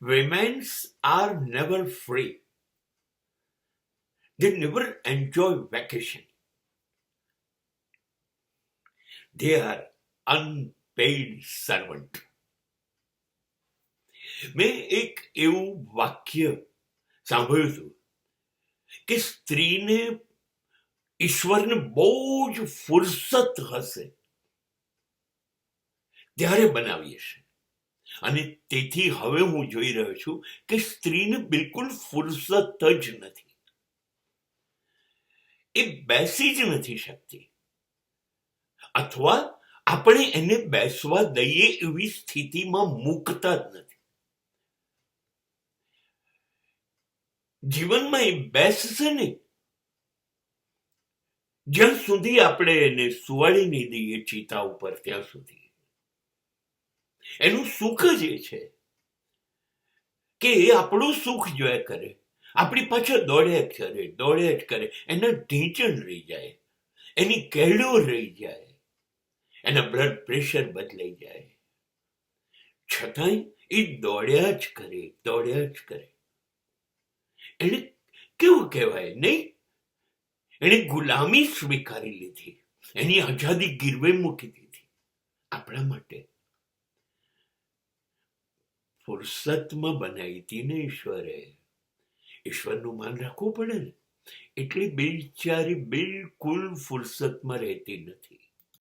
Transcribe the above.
Women's are never free. They never enjoy vacation. They are unpaid servant. મેં એક એવું વાક્ય સાંભળ્યું હતું કે સ્ત્રીને ઈશ્વરને બહુ જ ફુરસત હશે ત્યારે બનાવી હશે, અને તેથી હવે હું જોઈ રહ્યો છું કે સ્ત્રીને બિલકુલ ફુરસત જ નથી. એ બેસી જ નથી શકતી, અથવા આપણે એને બેસવા દઈએ એવી સ્થિતિમાં મૂકતા જ નથી. જીવનમાં એ બેસશે નહીં જ્યાં સુધી આપણે એને સુવાડી નહીં દઈએ ચિતા ઉપર, ત્યાં સુધી. એનું સુખ જ એ છે કે એ આપણું સુખ જોયા કરે, આપણી પાછળ દોડ્યા જ કરે. એના ઢીંચણ રહી જાય, એની કેળો રહી જાય, એના બ્લડ પ્રેશર બદલાઈ જાય, છતાંય એ દોડ્યા જ કરે. એને કેવું કહેવાય નહીં, એને ગુલામી સ્વીકારી લીધી, એની આઝાદી ગીરવે મૂકી દીધી આપણા માટે. ફુરસતમાં બનાવી હતી ને ઈશ્વરે. ઈશ્વરનું માન રાખવું પડે ને, એટલે બિચારી બિલકુલ ફુરસતમાં રહેતી નથી.